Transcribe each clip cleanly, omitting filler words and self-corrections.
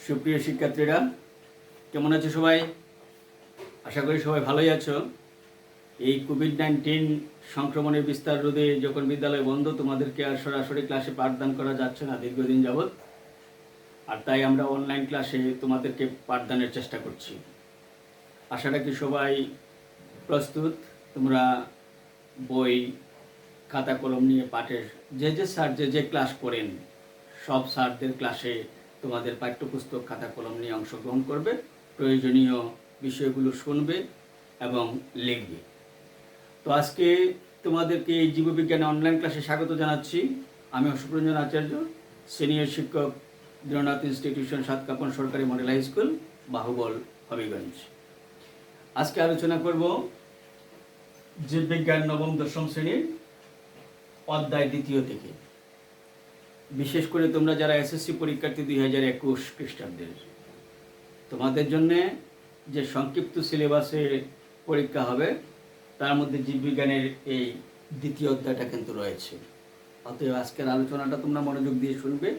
সুপ্রিয় শিক্ষার্থীরা, কেমন আছো সবাই? আশা করি সবাই ভালোই আছো। এই কোভিড-19 সংক্রমণের বিস্তার রোধে যখন বিদ্যালয় বন্ধ, তোমাদেরকে আর সরাসরি ক্লাসে পাঠদান করা যাচ্ছে না দীর্ঘদিন যাবৎ, আর তাই আমরা অনলাইন ক্লাসে তোমাদেরকে পাঠদানের চেষ্টা করছি। আশা রাখি সবাই প্রস্তুত। তোমরা বই, খাতা কলম নিয়ে পাঠের যে স্যার যে ক্লাস করেন, সব স্যারদের ক্লাসে তোমাদের পাঠ্যপুস্তক, খাতা কলম নিয়ে অংশগ্রহণ করবে, প্রয়োজনীয় বিষয়গুলো শুনবে এবং লিখবে। তো আজকে তোমাদেরকে এই জীববিজ্ঞানে অনলাইন ক্লাসে স্বাগত জানাচ্ছি। আমি অশোকরঞ্জন আচার্য, সিনিয়র শিক্ষক, দৃঢ়নাথ ইনস্টিটিউশন, সাতকাপন সরকারি মডেল হাই স্কুল, বাহুবল, হবিগঞ্জ। আজকে আলোচনা করব জীববিজ্ঞান নবম দশম শ্রেণীর অধ্যায় 2 থেকে। বিশেষ করে তোমরা যারা এসএসসি পরীক্ষার্থী 2021 খ্রিস্টাব্দের, তোমাদের জন্যে যে সংক্ষিপ্ত সিলেবাসে পরীক্ষা হবে তার মধ্যে জীববিজ্ঞানের এই 2 অধ্যায়টা কিন্তু রয়েছে। অতএব আজকের আলোচনাটা তোমরা মনোযোগ দিয়ে শুনবে।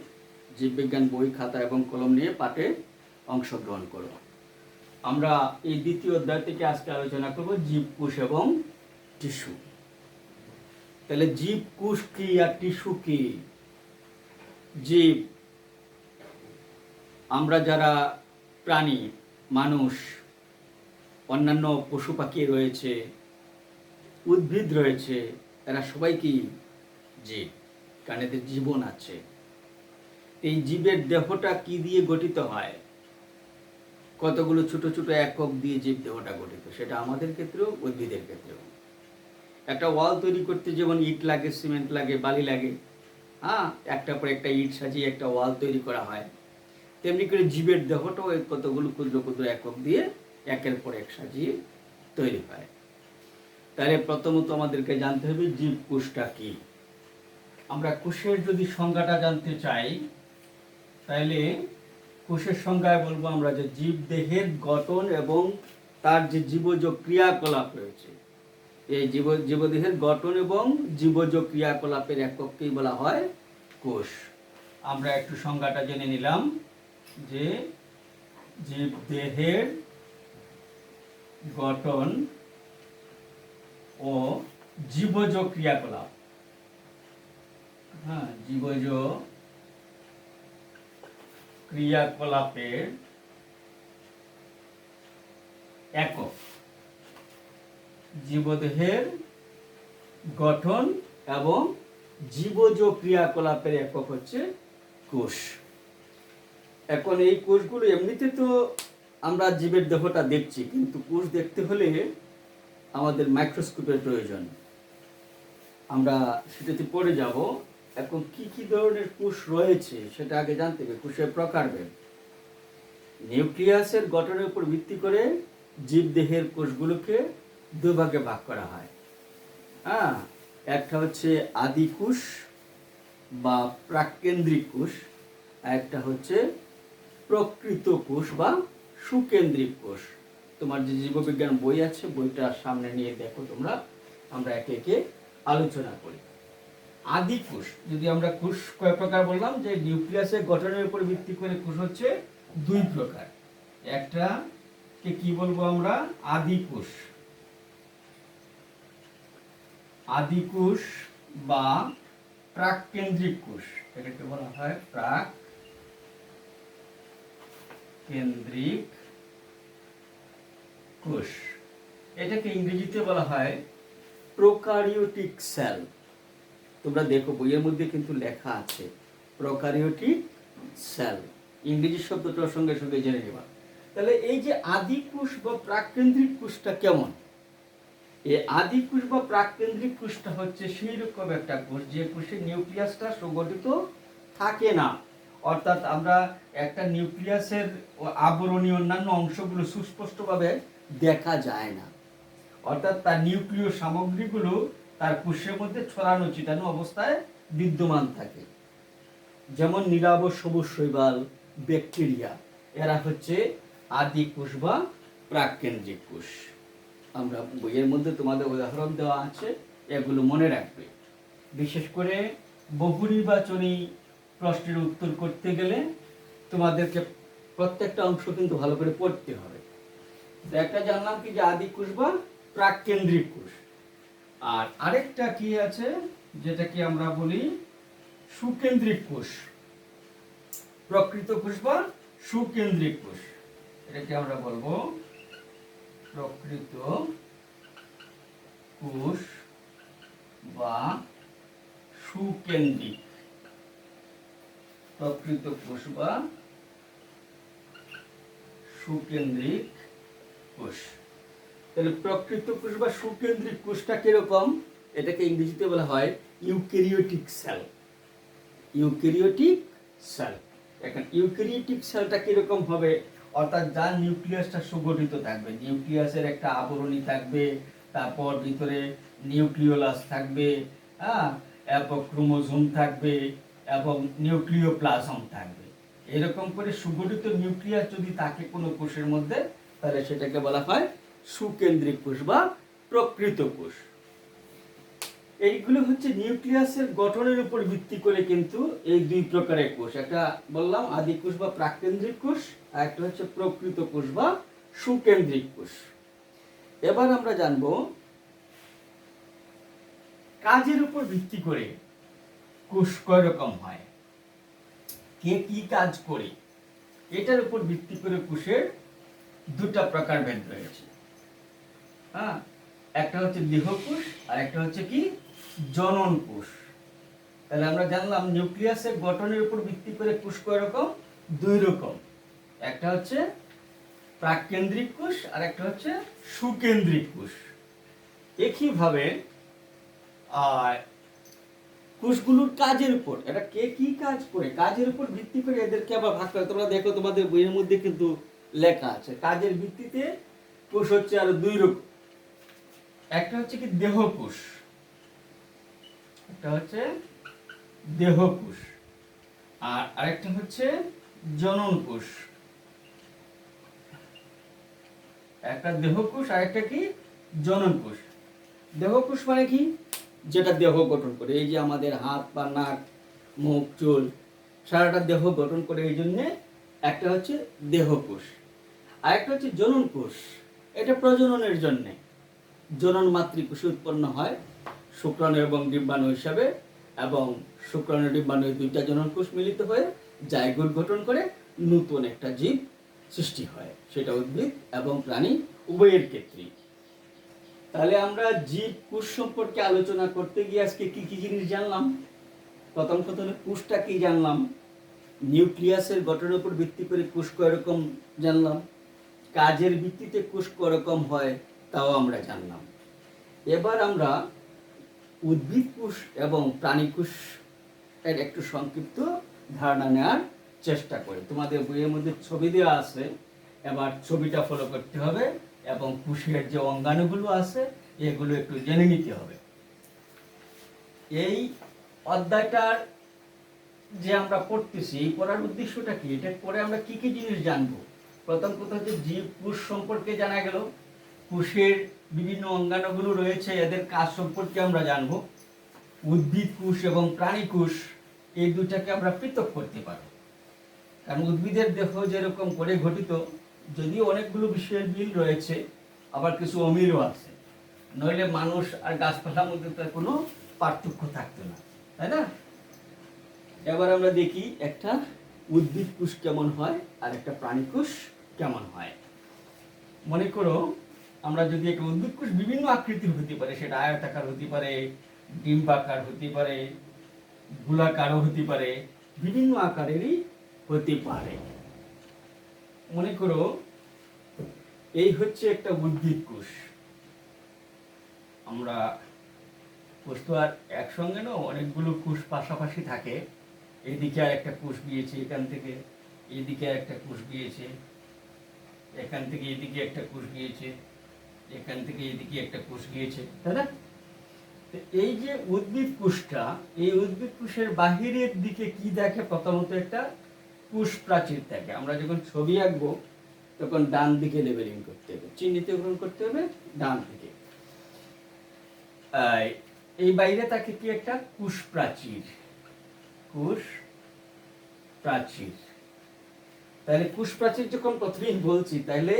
জীববিজ্ঞান বই, খাতা এবং কলম নিয়ে পাঠে অংশগ্রহণ করো। আমরা এই 2 অধ্যায় থেকে আজকে আলোচনা করব জীবকোষ এবং টিস্যু। তাহলে জীবকোষ কি আর টিস্যু কি? জীব, আমরা যারা প্রাণী, মানুষ, অন্যান্য পশু পাখি রয়েছে, উদ্ভিদ রয়েছে, এরা সবাই কি জীব, কারণ এদের জীবন আছে। এই জীবের দেহটা কি দিয়ে গঠিত হয়? কতগুলো ছোট ছোট একক দিয়ে জীব দেহটা গঠিত, সেটা আমাদের ক্ষেত্রেও উদ্ভিদের ক্ষেত্রেও। একটা ওয়াল তৈরি করতে যেমন ইট লাগে, সিমেন্ট লাগে, বালি লাগে, একটা পর একটা ইট সাজিয়ে একটা ওয়াল তৈরি করা হয়, তেমনি করে জীবের দেহটাও কতগুলো ক্ষুদ্র ক্ষুদ্র একক দিয়ে একের পর এক সাজিয়ে তৈরি হয়। তাহলে প্রথমত আমাদেরকে জানতে হবে জীবকোষটা কি। আমরা কোষের যদি সংজ্ঞাটা জানতে চাই, তাহলে কোষের সংজ্ঞায় বলবো আমরা যে জীব দেহের গঠন এবং তার যে জীবজ ক্রিয়াকলাপ রয়েছে, এই জীবদেহের গঠন এবং জীবজ ক্রিয়াকলাপের একককেই বলা হয় কোষ। আমরা একটু সংজ্ঞাটা জেনে নিলাম যে জীবদেহের গঠন ও জীবজ ক্রিয়াকলাপ, জীবজ ক্রিয়াকলাপের একক। জীবদেহের গঠন এবং জীবজ ক্রিয়াকলাপের একক হচ্ছে কোষ। এখন এই কোষগুলো এমনিতে তো আমরা জীবের দেহটা দেখছি, কিন্তু কোষ দেখতে হলে আমাদের মাইক্রোস্কোপের প্রয়োজন। আমরা সেটাতে পড়ে যাব। এখন কি কি ধরনের কোষ রয়েছে সেটা আগে জানতে হবে। কোষের প্রকারভেদ। নিউক্লিয়াসের গঠনের উপর ভিত্তি করে জীবদেহের কোষগুলোকে 2 ভাগে ভাগ করা হয়। একটা হচ্ছে আদি কোষ বা প্রাককেন্দ্রিক কোষ, আর একটা হচ্ছে প্রকৃত কোষ বা সুকেন্দ্রিক কোষ। তোমার যে জীববিজ্ঞান বই আছে, বইটা সামনে নিয়ে দেখো তোমরা, আমরা একে একে আলোচনা করি। আদি কোষ, যদি আমরা কোষ কয় প্রকার বললাম, যে নিউক্লিয়াসের গঠনের উপর ভিত্তি করে কোষ হচ্ছে 2 প্রকার। একটা কে কি বলবো আমরা? আদি কোষ। আদি কোষ বা প্রাককেন্দ্রিক কোষ, এটাকে বলা হয় প্রাককেন্দ্রিক কোষ। এটাকে ইংরেজিতে বলা হয় প্রোকারিওটিক সেল। তোমরা দেখো বইয়ের মধ্যে কিন্তু লেখা আছে প্রোকারিওটিক সেল, ইংরেজি শব্দটার সঙ্গে সঙ্গে জেনে নেবা। তাহলে এই যে আদি কোষ বা প্রাককেন্দ্রিক কোষটা কেমন? এই আদি কোষ বা প্রাককেন্দ্রিক কোষটা হচ্ছে সেই রকম একটা কোষ যে কোষের নিউক্লিয়াসটা সুগঠিত থাকে না। অর্থাৎ আমরা একটা নিউক্লিয়াসের আবরণী অন্যান্য অংশগুলো সুস্পষ্টভাবে দেখা যায় না। অর্থাৎ তার নিউক্লিয় সামগ্রীগুলো তার কোষের মধ্যে ছড়ানো ছিটানো অবস্থায় বিদ্যমান থাকে। যেমন নীলাভ সবুজ শৈবাল, ব্যাকটেরিয়া, এরা হচ্ছে আদি কোষ বা প্রাককেন্দ্রিক কোষ। আমরা বইয়ের মধ্যে তোমাদের উদাহরণ দেওয়া আছে, এগুলো মনে রাখবে। বিশেষ করে বহু নির্বাচনী প্রশ্নের উত্তর করতে গেলে তোমাদেরকে প্রত্যেকটা অংশ কিন্তু ভালো করে পড়তে হবে। তো একটা জানলাম কি যে আদি কোষ বা প্রাককেন্দ্রিক কোষ, আর আরেকটা কি আছে যেটা কি আমরা বলি সুকেন্দ্রিক কোষ, প্রকৃত কোষ বা সুকেন্দ্রিক কোষ। এটাকে আমরা বলবো প্রকৃত কোষ বা সুকেন্দ্রিক, প্রকৃত কোষ বা সুকেন্দ্রিক কোষ। তাহলে প্রকৃত কোষ বা সুকেন্দ্রিক কোষটা কিরকম, এটাকে ইংরেজিতে বলা হয় ইউক্যারিওটিক সেল। Eukaryotic sell. এখন ইউক্যারিওটিক সেলটা কিরকম হবে, অর্থাৎ যার নিউক্লিয়াসটা সুগঠিত থাকবে, নিউক্লিয়াসের একটা আবরণী থাকবে, তারপর ভিতরে নিউক্লিওলাস থাকবে, হ্যাঁ, এবং ক্রোমোজোম থাকবে এবং নিউক্লিওপ্লাজম থাকবে। এরকম করে সুগঠিত নিউক্লিয়াস যদি থাকে কোনো কোষের মধ্যে, তাহলে সেটাকে বলা হয় সুকেন্দ্রিক কোষ বা প্রকৃত কোষ। এইগুলো হচ্ছে নিউক্লিয়াসের গঠনের উপর ভিত্তি করে কিন্তু এই দুই প্রকারের কোষ, একটা বললাম আদি কোষ বা প্রাককেন্দ্রিক কোষ, আর একটা হচ্ছে প্রকৃত কোষ বা সুকেন্দ্রিক কোষ। এবার আমরা জানবো কাজের উপর ভিত্তি করে কোষ কয় রকম হয়, কে কি কাজ করে, এটার উপর ভিত্তি করে কোষের দুটা প্রকারভেদ রয়েছে। হ্যাঁ, একটা হচ্ছে দেহকোষ আর একটা হচ্ছে কি জনন কোষ। তাহলে আমরা জানলাম নিউক্লিয়াসের গঠনের উপর ভিত্তি করে কোষ কয় রকম, দুই রকম, একটা হচ্ছে প্রাককেন্দ্রিক কোষ আর একটা হচ্ছে সুকেন্দ্রিক কোষ। একইভাবে কোষগুলোর কাজের উপর, এটা কে কি কাজ করে, কাজের উপর ভিত্তি করে এদেরকে আবার ভাগ করে। তোমরা দেখো তোমাদের বইয়ের মধ্যে কিন্তু লেখা আছে কাজের ভিত্তিতে কোষ হচ্ছে আরো দুই রকম, একটা হচ্ছে কি দেহকোষ, একটা হচ্ছে দেহকোষ, আর আরেকটা হচ্ছে জনন কোষ। একটা দেহকোষ আর একটা কি জনন কোষ। দেহকোষ মানে কি, যেটা দেহ গঠন করে, এই যে আমাদের হাত পা নাক মুখ চুল সারাটা দেহ গঠন করে, এই জন্যে একটা হচ্ছে দেহকোষ। আর একটা হচ্ছে জনন কোষ, এটা প্রজননের জন্যে, জনন মাতৃকোষে উৎপন্ন হয় শুক্রাণু এবং ডিম্বাণু হিসাবে, এবং শুক্রাণু ডিম্বাণু দুইটা জনন কোষ মিলিত হয়ে জাইগোট গঠন করে নতুন একটা জীব সৃষ্টি হয়, সেটা উদ্ভিদ এবং প্রাণী উভয়ের ক্ষেত্রেই। তাহলে আমরা জীব কোষ সম্পর্কে আলোচনা করতে গিয়ে আজকে কি কি জিনিস জানলাম। প্রথম কথা হলো কোষটা কি জানলাম, নিউক্লিয়াসের গঠনের উপর ভিত্তি করে কোষ কয় রকম জানলাম, কাজের ভিত্তিতে কোষ কয় রকম হয় তাও আমরা জানলাম। এবার আমরা উদ্ভিদ কোষ এবং প্রাণী কোষ এর একটু সংক্ষিপ্ত ধারণা নেওয়ার চেষ্টা করি। তোমাদের বইয়ের মধ্যে ছবি দেওয়া আছে, এবার ছবিটা ফলো করতে হবে এবং কোষের যে অঙ্গাণুগুলো আছে এগুলো একটু জেনে নিতে হবে। এই অধ্যায়টার যে আমরা পড়তেছি, এই পড়ার উদ্দেশ্যটা কি, এটা পরে আমরা কি কি জিনিস জানবো। প্রথম কথা হচ্ছে জীব কোষ সম্পর্কে জানা গেল, কোষের বিভিন্ন অঙ্গাণুগুলো রয়েছে এদের কাজ সম্পর্কে আমরা জানবো, উদ্ভিদ কোষ এবং প্রাণী কোষ এই দুটাকে আমরা পৃথক করতে পারবো। কারণ উদ্ভিদের দেহ যেরকম করে গঠিত, যদিও অনেকগুলো বিষয়ের মিল রয়েছে, আবার কিছু অমিলও আছে, নইলে মানুষ আর গাছপালার মধ্যে তার কোনো পার্থক্য থাকতো না, তাই না। এবার আমরা দেখি একটা উদ্ভিদ কোষ কেমন হয় আর একটা প্রাণী কোষ কেমন হয়। মনে করো আমরা যদি একটা উদ্ভিদ কোষ বিভিন্ন আকৃতির হতে পারে, সেটা আয়তাকার হতে পারে, ডিম্বাকার হতে পারে, গোলাকারও হতে পারে, বিভিন্ন আকারেরই হতে পারে। মনে করো এই হচ্ছে একটা উদ্ভিদ কোষ। আমরা কোষ তো আর একসঙ্গে না, অনেকগুলো কোষ পাশাপাশি থাকে। এদিকে আর একটা কোষ গিয়েছে, এখান থেকে এদিকে একটা কোষ গিয়েছে, এখান থেকে এদিকে একটা কোষ গিয়েছে, এখান থেকে এদিকে একটা কোষ গিয়েছে, তাই না। এই যে উদ্ভিদ কোষটা, এই উদ্ভিদ কোষের বাহিরের দিকে কি দেখে, প্রথমত একটা কোষ প্রাচীর থাকে। আমরা যখন ছবি আঁকবো তখন ডান দিকে লেবেলিং করতে হবে, চিহ্নিতকরণ করতে হবে ডান দিকে। এই বাইরে থাকে কি একটা কোষ প্রাচীর, কোষ প্রাচীর। তাহলে কোষ প্রাচীর যখন প্রথমেই বলছি, তাহলে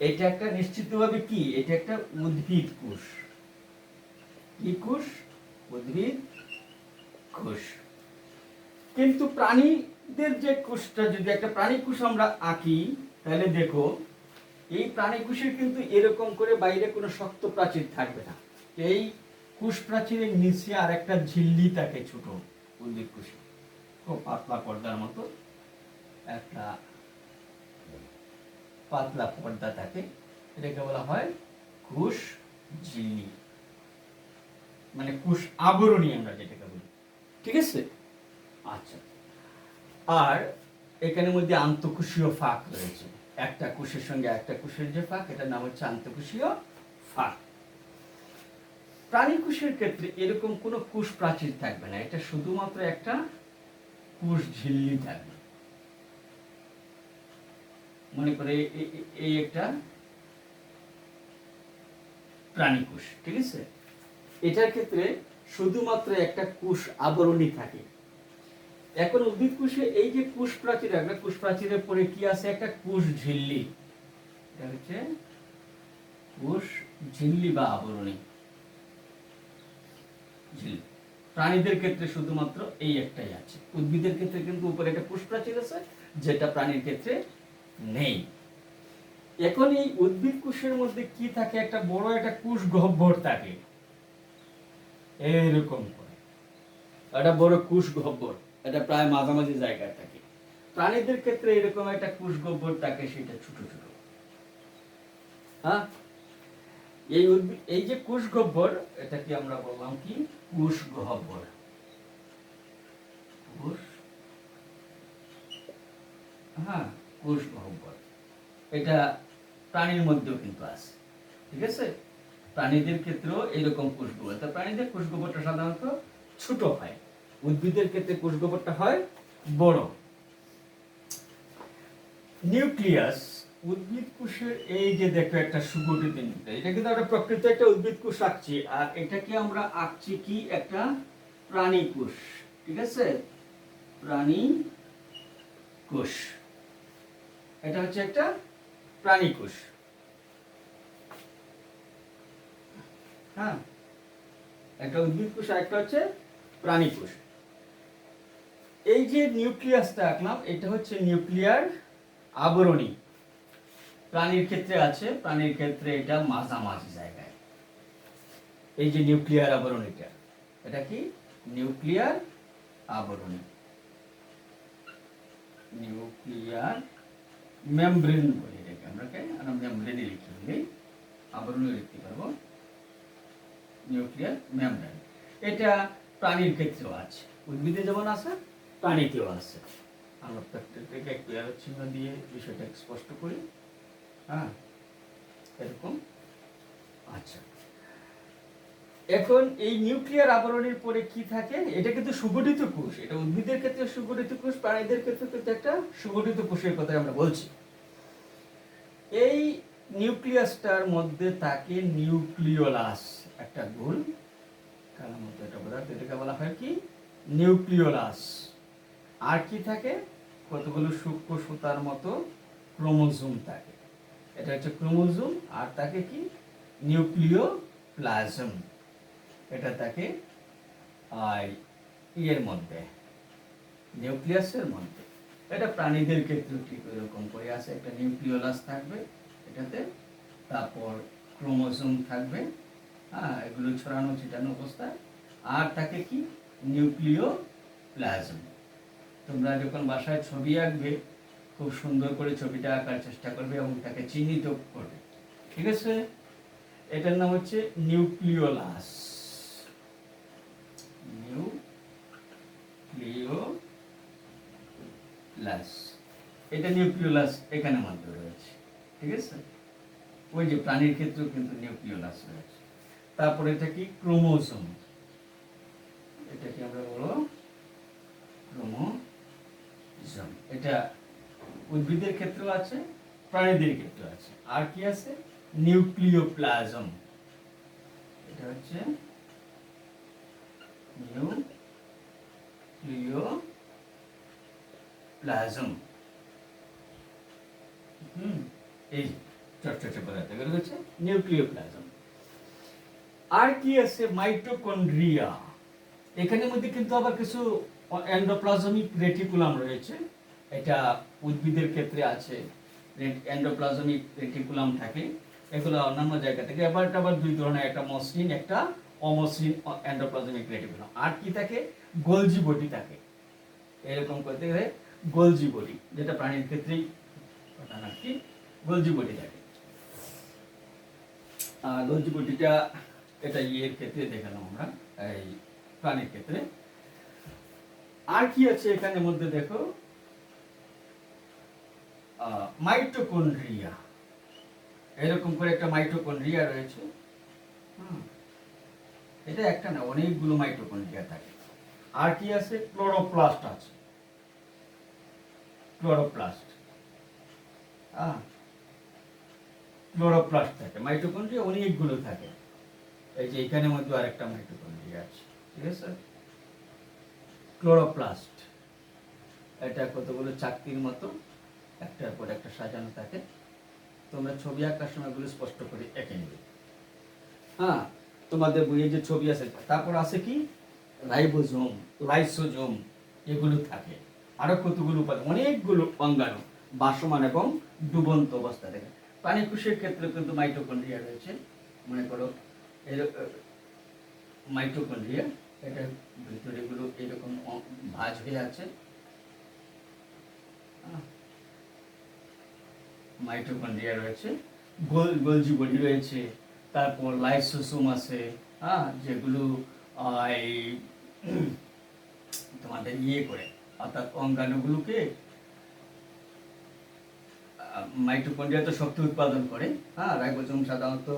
এটা একটা নিশ্চিতভাবে কি, এটা একটা উদ্ভিদ কোষ। কি কোষ? উদ্ভিদ কোষ। কিন্তু প্রাণীদের যে কোষটা, যদি একটা প্রাণী কোষ আমরা আঁকি, তাহলে দেখো এই প্রাণী কোষের কিন্তু এরকম করে বাইরে কোনো শক্ত প্রাচীর থাকবে না। এই কোষ প্রাচীরের নিচে আর একটা ঝিল্লি থাকে, ছোট উদ্ভিদ কোষে, খুব পাতলা পর্দার মতো একটা পাতলা পর্দা থাকে, এটাকে বলা হয় কোষ ঝিল্লি, মানে কোষ আবরণী আমরা যেটাকে বলি। ঠিক আছে? আচ্ছা, আর এখানের মধ্যে আন্তঃকোষীয় ফাঁক রয়েছে, একটা কোষের সঙ্গে একটা কোষের যে ফাঁক, এটার নাম হচ্ছে আন্তঃকোষীয় ফাঁক। প্রাণী কোষের ক্ষেত্রে এরকম কোনো কোষ প্রাচীর থাকবে না, এটা শুধুমাত্র একটা কোষ ঝিল্লি থাকবে। মনে করে এই একটা প্রাণী কোষ, ঠিক আছে? এটার ক্ষেত্রে শুধুমাত্র একটা কোষ আবরণী থাকে। এখন উদ্ভিদ কোষে এই যে কোষ প্রাচীর, একটা কোষ প্রাচীরের পরে কি আছে? একটা কোষ ঝিল্লি। এটা হচ্ছে কোষ ঝিল্লি বা আবরণী ঝিল্লি। প্রাণীদের ক্ষেত্রে শুধুমাত্র এই একটাই আছে। উদ্ভিদের ক্ষেত্রে কিন্তু উপরে একটা কোষ প্রাচীর আছে, যেটা প্রাণীর ক্ষেত্রে নেই। এখন এই উদ্ভিদ কোষের মধ্যে কি থাকে? একটা বড় একটা কোষ গহ্বর থাকে, এইরকম করে একটা বড় কোষ গহ্বর, এটা প্রায় মাঝামাঝি জায়গায় থাকে। প্রাণীদের ক্ষেত্রে এরকম একটা কোষ গহ্বর থাকে, সেটা ছোট ছোট। হ্যাঁ, এই যে কোষ গহ্বর, এটাকে আমরা বললাম কি? কোষ গহ্বর। কোষ, হ্যাঁ, কোষ গহ্বর। এটা প্রাণীর মধ্যেও কিন্তু আছে, ঠিক আছে? প্রাণীদের ক্ষেত্রেও এরকম কোষ গহ্বর। তো প্রাণীদের কোষ গহ্বরটা সাধারণত ছোট হয়, উদ্ভিদের ক্ষেত্রে কোষ গহ্বরটা হয় বড়। নিউক্লিয়াস, উদ্ভিদ কোষের এই যে দেখো একটা সুগঠিত নিউক্লিয়াস, এটা কিন্তু আমরা প্রকৃত একটা উদ্ভিদ কোষ আঁকছি, আর এটাকে আমরা আঁকছি কি? একটা প্রাণী কোষ, ঠিক আছে? প্রাণী কোষ, এটা হচ্ছে একটা প্রাণী কোষ। হ্যাঁ, একটা উদ্ভিদ কোষ আর একটা হচ্ছে প্রাণী কোষ। এই যে নিউক্লিয়াসটা আঁকলাম, এটা হচ্ছে নিউক্লিয়ার আবরণী। প্রাণীর ক্ষেত্রে আছে, প্রাণীর ক্ষেত্রে এটা মাঝামাঝি জায়গায়। এই যে নিউক্লিয়ার আবরণীটা, এটা কি? নিউক্লিয়ার আবরণী, নিউক্লিয়ার মেমব্রেন বলি এটাকে আমরা, মেমব্রেনে লিখে দিই, আবরণী লিখতে পারবো, নিউক্লিয়ার মেমব্রেন। এটা প্রাণীর ক্ষেত্রেও আছে, উদ্ভিদে যেমন আছে প্রাণীতেও আছে। আমরা প্রত্যেকটাকে একটু এরো চিহ্ন দিয়ে বিষয়টা স্পষ্ট করি। হ্যাঁ, এরকম। আচ্ছা, এখন এই নিউক্লিয়ার আবরণীর পরে কি থাকে? এটা কিন্তু সুগঠিত কোষ, এটা উদ্ভিদের ক্ষেত্রে সুগঠিত কোষ, প্রাণীদের ক্ষেত্রে কিন্তু একটা সুগঠিত কোষের কথা আমরা বলছি। এই নিউক্লিয়াসটার মধ্যে থাকে নিউক্লিওলাস, একটা গোল কালার মতো একটা পদার্থ, এটাকে বলা হয় কি? নিউক্লিওলাস। আর কি থাকে? কতগুলো সূক্ষ্ম সুতার মতো ক্রোমোজোম থাকে, এটা হচ্ছে ক্রোমোজোম। আর থাকে কি? নিউক্লিওপ্লাজম, এটা থাকে ইয়ের মধ্যে, নিউক্লিয়াসের মধ্যে। এটা প্রাণীদের ক্ষেত্রে ঠিক এরকম করে আছে, একটা নিউক্লিওলাস থাকবে এটাতে, তারপর ক্রোমোজোম থাকবে, হ্যাঁ, এগুলো ছড়ানো ছিটানো অবস্থায়। আর থাকে কি? নিউক্লিওপ্লাজম। তোমরা যখন বাসায় ছবি আঁকবে, খুব সুন্দর করে ছবিটা আঁকার চেষ্টা করবে এবং তাকে চিহ্নিত করবে, ঠিক আছে? এটার নাম হচ্ছে নিউক্লিওলাস, নিউক্লিওলাস। এটা নিউক্লিওলাস এখানে মধ্যে রয়েছে, ঠিক আছে? ওই যে প্রাণীর ক্ষেত্রেও কিন্তু নিউক্লিওলাস রয়েছে। তারপরে এটা কি? ক্রোমোজোম, এটাকে আমরা বলবো ক্রোমোজোম। এটা উদ্ভিদের ক্ষেত্রেও আছে, প্রাণীদের ক্ষেত্রেও আছে। আর কি আছে? নিউক্লিওপ্লাজম, এটা হচ্ছে নিউক্লিওপ্লাজম। এই চটচটে পদার্থ এগুলো হচ্ছে নিউক্লিওপ্লাজম। আর কি আছে? মাইটোকন্ড্রিয়া। এখানের মধ্যে কিন্তু আবার কিছু এন্ডোপ্লাজমিক রেটিকুলাম রয়েছে। এটা উদ্ভিদের ক্ষেত্রে আছে, এন্ডোপ্লাজমিক রেটিকুলাম থাকে। এগুলো অন্যান্য জায়গা থেকে আবার দুই ধরনের, একটা মসৃণ একটা অমসৃণ এন্ডোপ্লাজমিক রেটিকুলাম। আর কি থাকে? গোলজি বডি থাকে। এরকম করতে গেলে গোলজি বডি, যেটা প্রাণীর ক্ষেত্রেই আর কি গোলজি বডি থাকে। গোলজি বডিটা এটা ইয়ের ক্ষেত্রে দেখালাম আমরা, এই প্রাণীর ক্ষেত্রে। আর কি আছে এখানের মধ্যে? দেখো, মাইটোকন্ড্রিয়া। এরকম করে একটা মাইটোকন্ড্রিয়া রয়েছে। এটা একটা না, অনেকগুলো মাইটোকন্ড্রিয়া থাকে। আর কি আছে? ক্লোরোপ্লাস্ট আছে। ক্লোরোপ্লাস্ট ক্লোরোপ্লাস্ট থাকে। মাইটোকন্ড্রিয়া অনেকগুলো থাকে। এই যে এখানের মধ্যে আরেকটা মাইটোকন্ড্রিয়া আছে, ঠিক আছে? ক্লোরোপ্লাস্ট। এটা কতগুলো চাকতির মতো একটার পর একটা সাজানো থাকে। তোমরা ছবি আঁকার সময় গুলো স্পষ্ট করে এঁকে নেবে। তোমাদের বইয়ে যে ছবি আছে, তারপর আছে কি? রাইবোজোম, লাইসোজোম, এগুলো থাকে। আরো কতগুলো উপাদান, অনেকগুলো অঙ্গাণু বাসমান এবং ডুবন্ত অবস্থা থাকে। প্রাণী কোষের ক্ষেত্রে কিন্তু মাইটোকন্ড্রিয়া রয়েছে। মনে করো মাইটোকন্ড্রিয়া, এটা ভিতরে গুলো এরকম ভাঁজ হয়ে আছে। মাইটোকন্ড্রিয়া রয়েছে, গোলজি বডি রয়েছে, তারপর লাইসোসোম আছে, যেগুলো এই তোমাদের ইয়ে করে, অর্থাৎ অঙ্গাণুগুলোকে মাইটোকন্ড্রিয়া তো শক্তি উৎপাদন করে। রাইবোজোম সাধারণত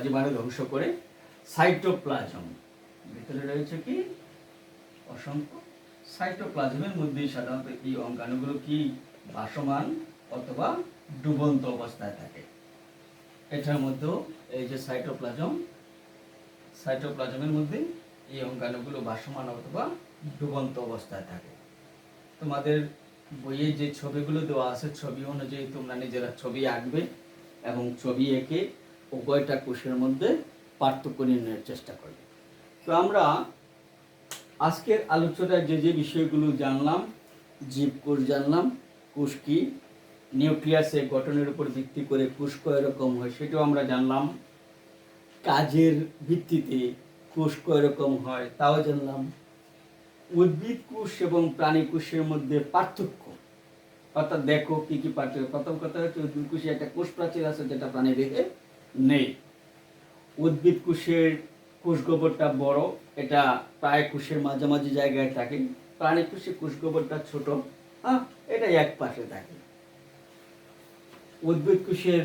জীবাণু ধ্বংস করে। সাইটোপ্লাজম, ভিতরে রয়েছে কি? অসংখ্য সাইটোপ্লাজমের মধ্যে সাধারণত এই অঙ্গাণুগুলো কি ভাসমান অথবা ডুবন্ত অবস্থায় থাকে। এটার মধ্যেও এই যে সাইটোপ্লাজমের মধ্যে এই অঙ্গাণুগুলো ভাসমান অথবা ডুবন্ত অবস্থায় থাকে। তোমাদের বইয়ে যে ছবিগুলো দেওয়া আছে, ছবি অনুযায়ী তোমরা নিজেরা ছবি আঁকবে এবং ছবি এঁকে উভয়টা কোষের মধ্যে পার্থক্য নির্ণয়ের চেষ্টা করবে। তো আমরা আজকের আলোচনায় যে বিষয়গুলো জানলাম, জীবকোষ জানলাম, কোষ কি, নিউক্লিয়াসের গঠনের উপর ভিত্তি করে কোষ কয় রকম হয় সেটাও আমরা জানলাম, কাজের ভিত্তিতে কোষ কয় রকম হয় তাও জানলাম, উদ্ভিদ কোষ এবং প্রাণী কোষের মধ্যে পার্থক্য, অর্থাৎ দেখো কি কি পার্থক্য। প্রথম কথা হচ্ছে উদ্ভিদ কোষে একটা কোষ প্রাচীর আছে যেটা প্রাণী দেহে নেই। উদ্ভিদ কোষের কোষ গোবরটা বড়, এটা প্রায় কোষের মাঝামাঝি জায়গায় থাকে। প্রাণী কোষে কোষ গোবরটা ছোট, এটা এক পাশে থাকে। উদ্ভিদ কোষের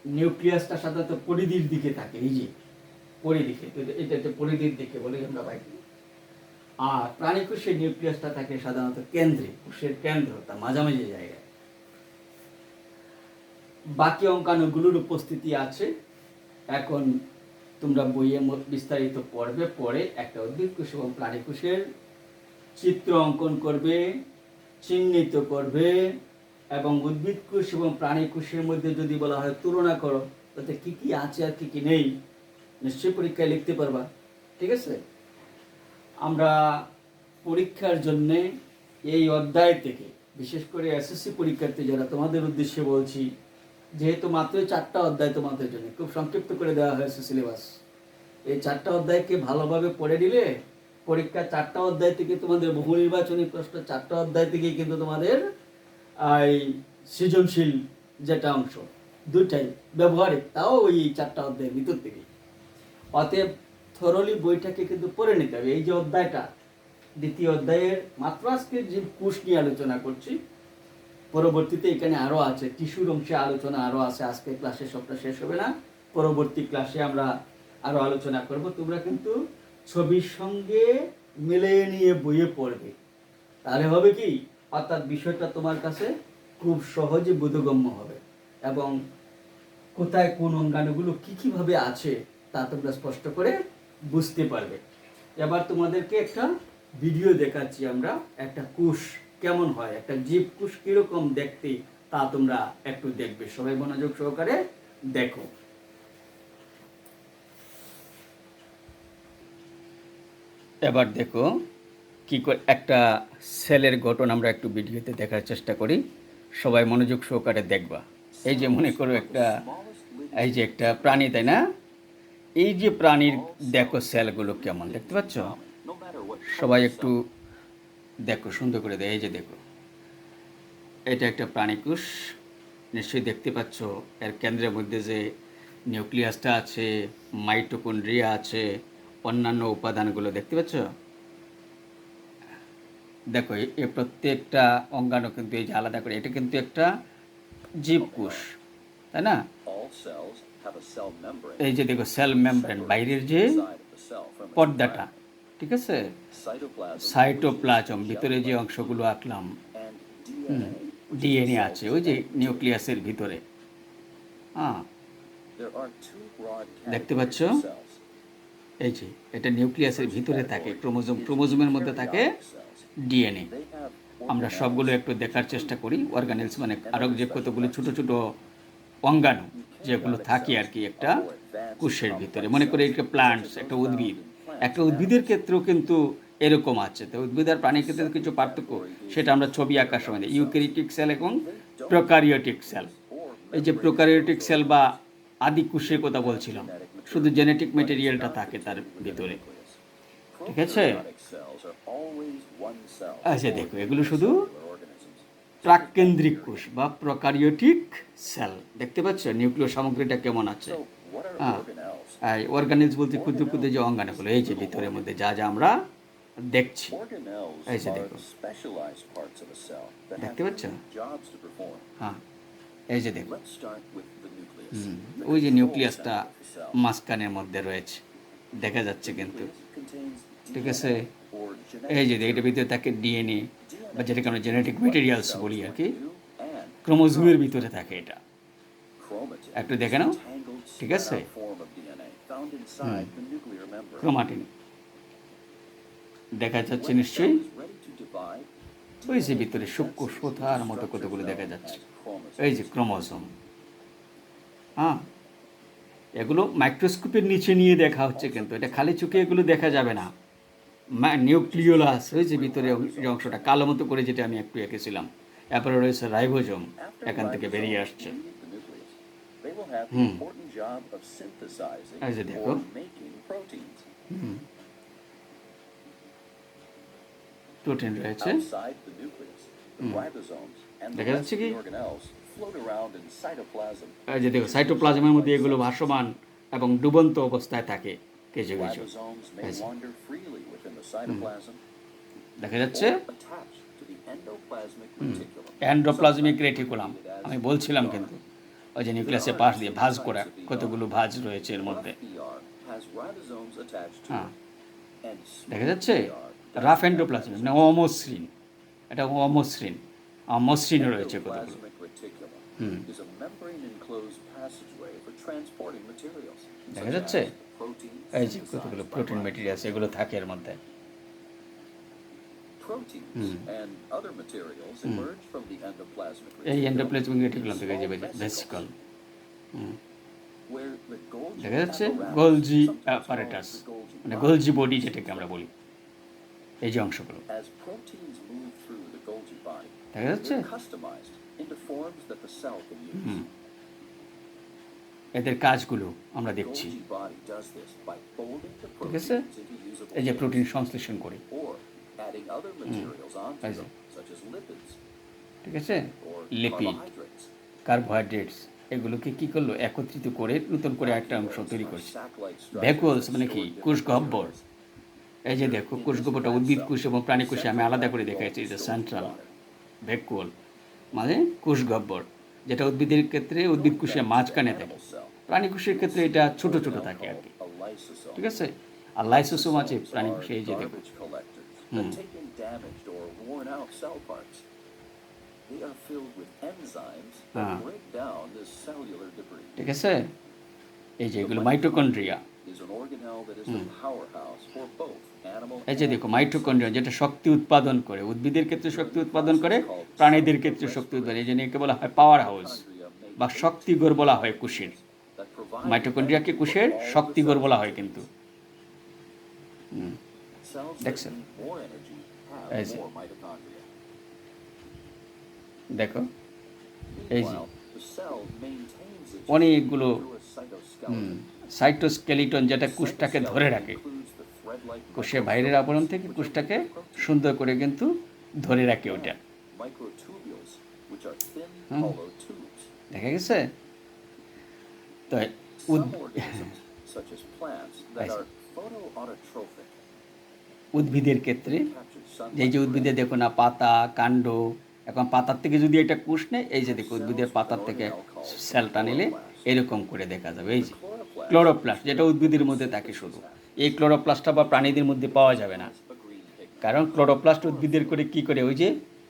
নিউক্লিয়াসটা সাধারণত পরিধির দিকে থাকে, এই যে পরিধিকে, এটা পরিধির দিকে বলি আমরা বাইরে। আর প্রাণী কোষের নিউক্লিয়াসটা থাকে সাধারণত কেন্দ্রে, কোষের কেন্দ্র, তার মাঝামাঝি জায়গায়। বাকি অঙ্গাণুগুলোর উপস্থিতি আছে। এখন তোমরা বইয়ে বিস্তারিত পড়বে, পড়ে একটা উদ্ভিদ কোষ এবং প্রাণী কোষের চিত্র অঙ্কন করবে, চিহ্নিত করবে, এবং উদ্ভিদ কোষ এবং প্রাণী কোষের মধ্যে যদি বলা হয় তুলনা করো, তাতে কি কি আছে আর কি কি নেই নিশ্চয়ই পরীক্ষায় লিখতে পারবা, ঠিক আছে? আমরা পরীক্ষার জন্যে এই অধ্যায় থেকে, বিশেষ করে এসএসসি পরীক্ষার্থী যারা, তোমাদের উদ্দেশ্যে বলছি, যেহেতু মাত্র 4টা অধ্যায় তোমাদের জন্য খুব সংক্ষিপ্ত করে দেওয়া হয়েছে সিলেবাস। এই 4টা অধ্যায়কে ভালোভাবে পড়ে নিলে পরীক্ষা 4টা অধ্যায় থেকে তোমাদের বহু নির্বাচনী প্রশ্ন 4টা অধ্যায় থেকেই কিন্তু তোমাদের এই সৃজনশীল যেটা অংশ দুইটাই ব্যবহারিক, তাও ওই 4টা অধ্যায়ের ভিতর থেকে। অতএব থরলি বইটাকে কিন্তু পড়ে নিতে হবে। এই যে অধ্যায়টা, দ্বিতীয় অধ্যায়ের মাত্র আজকে যে কোষ নিয়ে আলোচনা করছি, পরবর্তীতে এখানে আরো আছে, টিস্যুর অংশে আলোচনা আরো আছে। আজকে ক্লাসে সবটা শেষ হবে না, পরবর্তী ক্লাসে আমরা আরো আলোচনা করব। তোমরা কিন্তু ছবির সঙ্গে মিলিয়ে নিয়ে বইয়ে পড়বে, তাহলে হবে কি, অর্থাৎ বিষয়টা তোমার কাছে খুব সহজে বোধগম্য হবে এবং কোথায় কোন অঙ্গাণুগুলো কিভাবে আছে তা তোমরা স্পষ্ট করে বুঝতে পারবে। এবার তোমাদেরকে একটা ভিডিও দেখাচ্ছি আমরা, একটা কোষ কেমন হয়, একটা জীব কোষ কিরকম দেখতে তা তোমরা একটু দেখবে, সবাই মনোযোগ সহকারে দেখো। এবার দেখো কি করে একটা সেলের গঠন আমরা একটু ভিডিওতে দেখার চেষ্টা করি, সবাই মনোযোগ সহকারে দেখবা। এই যে মনে করো এই যে একটা প্রাণী, তাই না? এই যে প্রাণীর দেখো সেলগুলো কেমন, দেখতে পাচ্ছ? সবাই একটু দেখো, সুন্দর করে দেখো। এই যে দেখো, এটা একটা প্রাণীকোষ, নিশ্চয়ই দেখতে পাচ্ছ। এর কেন্দ্রের মধ্যে যে নিউক্লিয়াসটা আছে, মাইটোকন্ড্রিয়া আছে, অন্যান্য উপাদানগুলো দেখতে পাচ্ছ। দেখো এই প্রত্যেকটা অঙ্গাণু কিন্তু এই যে আলাদা করে, এটা কিন্তু একটা জীবকোষ, তাই না? এই যে দেখো সেল মেমব্রেন, বাইরের যে পর্দাটা, ঠিক আছে, সাইটোপ্লাজম, ভিতরে যে অংশগুলো আঁকলাম, ডিএনএ আছে ওই যে নিউক্লিয়াসের ভিতরে। হ্যাঁ, দেখতে পাচ্ছ? এই যে এটা নিউক্লিয়াসের ভিতরে থাকে, ক্রোমোজোমের মধ্যে থাকে ডিএনএ। আমরা সবগুলো একটু দেখার চেষ্টা করি। অর্গানেলস মানে আরও যে কতগুলো ছোট ছোট অঙ্গাণু যেগুলো থাকে আর কি একটা কোষের ভিতরে। মনে করি একটা প্লান্টস, একটা উদ্ভিদ, একটা উদ্ভিদের ক্ষেত্রেও কিন্তু এরকম আছে। তো উদ্ভিদ আর প্রাণীর ক্ষেত্রে কিছু পার্থক্য, সেটা আমরা ছবি আঁকার সময় দিই। ইউক্যারিওটিক সেল এবং প্রোক্যারিওটিক সেল। এই যে প্রোক্যারিওটিক সেল বা আদি কোষের কথা বলছিলাম, শুধু জেনেটিক ম্যাটেরিয়ালটা থাকে তার ভিতরে, ঠিক আছে? আচ্ছা দেখো, এগুলো শুধু প্রাককেন্দ্রিক কোষ বা প্রোক্যারিওটিক সেল। দেখতে পাচ্ছ নিউক্লিয় সামগ্রীটা কেমন আছে? হ্যাঁ, অর্গানেলস বলতে ক্ষুদ্র ক্ষুদ্র যে অঙ্গাণুগুলো, এই যে ভিতরের মধ্যে যা যা আমরা দেখছি, এই যে দেখো, দেখতে পাচ্ছ? হ্যাঁ, এই যে দেখো, ওই যে নিউক্লিয়াসটা মাঝখানের মধ্যে রয়েছে, দেখা যাচ্ছে কিন্তু, ঠিক আছে? এই যে এটার ভিতরে থাকে ডিএনএ বা যেটাকে আমরা জেনেটিক ম্যাটেরিয়ালস বলি আর কি, ক্রোমোজোমের ভিতরে থাকে এটা। একটু দেখে নাও, ঠিক আছে? ক্রোমাটিন দেখা যাচ্ছে নিশ্চয়ই, ওই যে ভিতরে সূক্ষ্ম সুতার মতো কতগুলো দেখা যাচ্ছে, এই যে ক্রোমোজোম। হ্যাঁ, এগুলো মাইক্রোস্কোপের নিচে নিয়ে দেখা হচ্ছে, কিন্তু এটা খালি চোখে এগুলো দেখা যাবে না। নিউক্লিওলাস, ওই যে ভিতরে যে অংশটা কালো মতো করে, যেটা আমি একটু এঁকেছিলাম। তারপরে রয়েছে রাইবোজোম, এখান থেকে বেরিয়ে আসছে। এই যে দেখো, প্রোটিন রয়েছে, দেখা যাচ্ছে কি? এই যে দেখো, সাইটোপ্লাজমের মধ্যে এগুলো ভাসমান এবং ডুবন্ত অবস্থায় থাকে কিছু কিছু, দেখা যাচ্ছে। এন্ডোপ্লাজমিক রেটিকুলাম আমি বলছিলাম, কিন্তু ওই যে নিউক্লিয়াসের পাশ দিয়ে ভাঁজ করা কতগুলো ভাঁজ রয়েছে এর মধ্যে। হ্যাঁ, দেখা যাচ্ছে। রাফ এন্ডোপ্লাজমিক মানে অমসৃণ, এটা অমসৃণ, অমসৃণ রয়েছে কতগুলো। দেখা যাচ্ছে, এই যে কতগুলো প্রোটিন ম্যাটেরিয়ালস এগুলো থাকে এর মধ্যে। এই এন্ডোপ্লাজমিক রেটিকুলাম থেকে যে ভেসিকল, দেখা যাচ্ছে। গোলজি অ্যাপারেটাস মানে গোলজি বডি যেটাকে আমরা বলি, এই যে অংশগুলো দেখা যাচ্ছে। এদের কাজগুলো আমরা দেখছি, ঠিক আছে? এই যে প্রোটিন সংশ্লেষণ করে, ঠিক আছে, লিপিড, কার্বোহাইড্রেটস, এগুলোকে কি করলো, একত্রিত করে নতুন করে একটা অংশ তৈরি করছে। ভ্যাকুয়ালস মানে কি, কোষগহ্বর। এই যে দেখো, কোষগহ্বরটা উদ্ভিদ কোষ এবং প্রাণী কোষে আমি আলাদা করে দেখাচ্ছি। এই যে সেন্ট্রাল ভ্যাকুয়াল মানে কোষগহ্বর, যেটা উদ্ভিদের ক্ষেত্রে উদ্ভিদ কোষের মাঝখানে থাকে, প্রাণী কোষের ক্ষেত্রে এটা ছোট ছোট থাকে আর কি, ঠিক আছে? আর লাইসোসোম আছে প্রাণী কোষে, এই যে দেখো। ঠিক আছে, এই যে এগুলো মাইটোকন্ড্রিয়া, এই যে দেখো মাইটোকন্ড্রিয়া যেটা শক্তি উৎপাদন করে, উদ্ভিদের ক্ষেত্রে শক্তি উৎপাদন করে, প্রাণীদের ক্ষেত্রে শক্তি উৎপাদন, এই জন্য একে বলা হয় পাওয়ার হাউস বা শক্তিগড় বলা হয় কোষের। মাইটোকন্ড্রিয়াকে কোষের শক্তিগড় বলা হয় কিন্তু। দেখছেন, দেখো এই যে অনেকগুলো সাইটোস্কেলিটন যেটা কোষটাকে ধরে রাখে, কোষের বাইরের আবরণ থেকে কোষটাকে সুন্দর করে কিন্তু ধরে রাখে ওটা। দেখা গেছে তো উদ্ভিদের ক্ষেত্রে এই যে উদ্ভিদে দেখো না পাতা কাণ্ড, এখন পাতার থেকে যদি এটা কোষ নেয়, এই যে দেখো উদ্ভিদের পাতার থেকে সেলটা নিলে এরকম করে দেখা যাবে। এই যে ক্লোরোপ্লাস্ট যেটা উদ্ভিদের মধ্যে থাকে, শুধু এই ক্লোরোপ্লাস্টটা বা প্রাণীদের মধ্যে পাওয়া যাবে না, কারণ ক্লোরোপ্লাস্ট উদ্ভিদের করে কি করে, ওই যে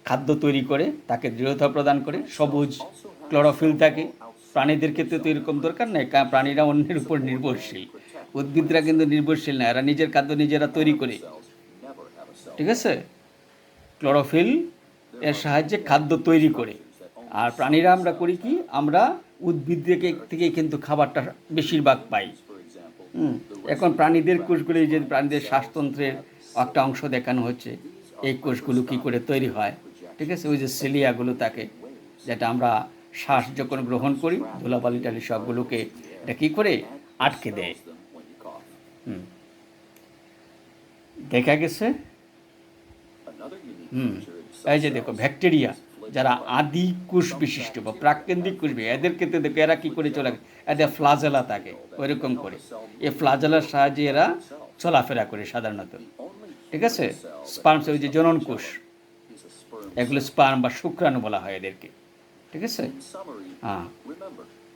খাদ্য তৈরি করে, তাকে দৃঢ়তা প্রদান করে, সবুজ ক্লোরোফিল থাকে। প্রাণীদের ক্ষেত্রে তো এরকম দরকার নেই, কারণ প্রাণীরা অন্যের উপর নির্ভরশীল, উদ্ভিদরা কিন্তু নির্ভরশীল না, এরা নিজের খাদ্য নিজেরা তৈরি করে। ঠিক আছে, ক্লোরোফিল এর সাহায্যে খাদ্য তৈরি করে। আর প্রাণীরা আমরা করি কি, আমরা উদ্ভিদ থেকে কিন্তু খাবারটা বেশিরভাগ পাই। এখন প্রাণীদের কোষগুলো, যে প্রাণীদের শ্বাসতন্ত্রের একটা অংশ দেখানো হচ্ছে, এই কোষগুলো কী করে তৈরি হয়। ঠিক আছে, ওই যে সিলিয়াগুলো থাকে, যেটা আমরা শ্বাস যখন গ্রহণ করি, ধুলাবালি টালি সবগুলোকে এটা কী করে আটকে দেয়। দেখা গেছে। এই যে দেখো ব্যাকটেরিয়া যারা আদি কোষ বিশিষ্ট বা প্রাককেন্দ্রিক কোষ, এদের ক্ষেত্রে দেখো এরা কী করে চলে, এদের ফ্লাজেলা থাকে ওইরকম করে, এই ফ্লাজেলার সাহায্যে এরা চলাফেরা করে সাধারণত। ঠিক আছে, স্পার্মস ওই যে জনন কোষ, এগুলো স্পার্ম বা শুক্রাণু বলা হয় এদেরকে। ঠিক আছে, হ্যাঁ।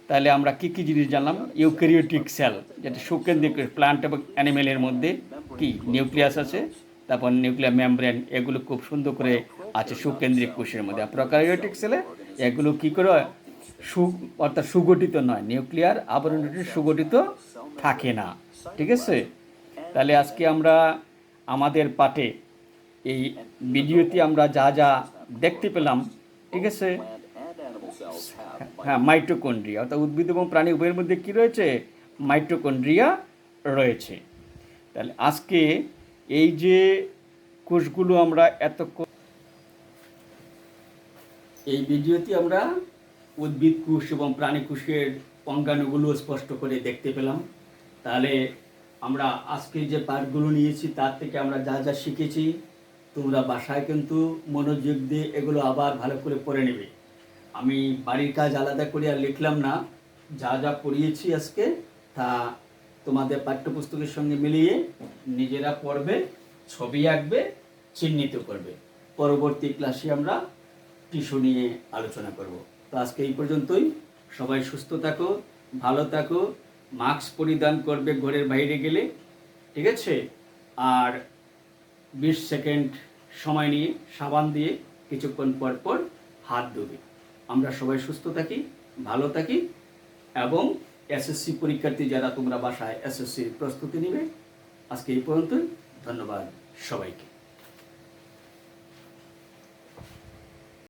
তাহলে আমরা কী কী জিনিস জানলাম, ইউক্যারিওটিক সেল যেটা সুকেন্দ্রিক, প্লান্ট এবং অ্যানিমেলের মধ্যে কি নিউক্লিয়াস আছে, তারপর নিউক্লিয়ার মেমব্রেন, এগুলো খুব সুন্দর করে আছে সুকেন্দ্রিক কোষের মধ্যে। প্রোক্যারিওটিক সেলে এগুলো কী করে অর্থাৎ সুগঠিত নয়, নিউক্লিয়ার আবরণটি সুগঠিত থাকে না। ঠিক আছে, তাহলে আজকে আমরা আমাদের পাঠে এই ভিডিওতে আমরা যা যা দেখতে পেলাম, ঠিক আছে, হ্যাঁ, মাইটোকন্ড্রিয়া অর্থাৎ উদ্ভিদ এবং প্রাণী উভয়ের মধ্যে কী রয়েছে, মাইটোকন্ড্রিয়া রয়েছে। তাহলে আজকে এই যে কোষগুলো আমরা এই ভিডিওতে আমরা উদ্ভিদ কোষ এবং প্রাণী কোষের অঙ্গাণুগুলো স্পষ্ট করে দেখতে পেলাম। তাহলে আমরা আজকে যে পাঠগুলো নিয়েছি তার থেকে আমরা যা যা শিখেছি, তোমরা বাসায় কিন্তু মনোযোগ দিয়ে এগুলো আবার ভালো করে পড়ে নেবে। আমি বাড়ির কাজ আলাদা করে আর লিখলাম না, যা যা পড়িয়েছি আজকে তা তোমাদের পাঠ্যপুস্তকের সঙ্গে মিলিয়ে নিজেরা পড়বে, ছবি আঁকবে, চিহ্নিত করবে। পরবর্তী ক্লাসে আমরা টিস্যু নিয়ে আলোচনা করব। তো আজকে এই পর্যন্তই। সবাই সুস্থ থাকো, ভালো থাকো, মাস্ক পরিধান করবে ঘরের বাইরে গেলে। ঠিক আছে, আর 20 সেকেন্ড সময় নিয়ে সাবান দিয়ে কিছুক্ষণ পর পর হাত ধুবে। আমরা সবাই সুস্থ থাকি, ভালো থাকি, এবং এসএসসি পরীক্ষার্থী যারা তোমরা বাসায় এসএসসির প্রস্তুতি নেবে, আজকে এই পর্যন্তই। ধন্যবাদ সবাইকে।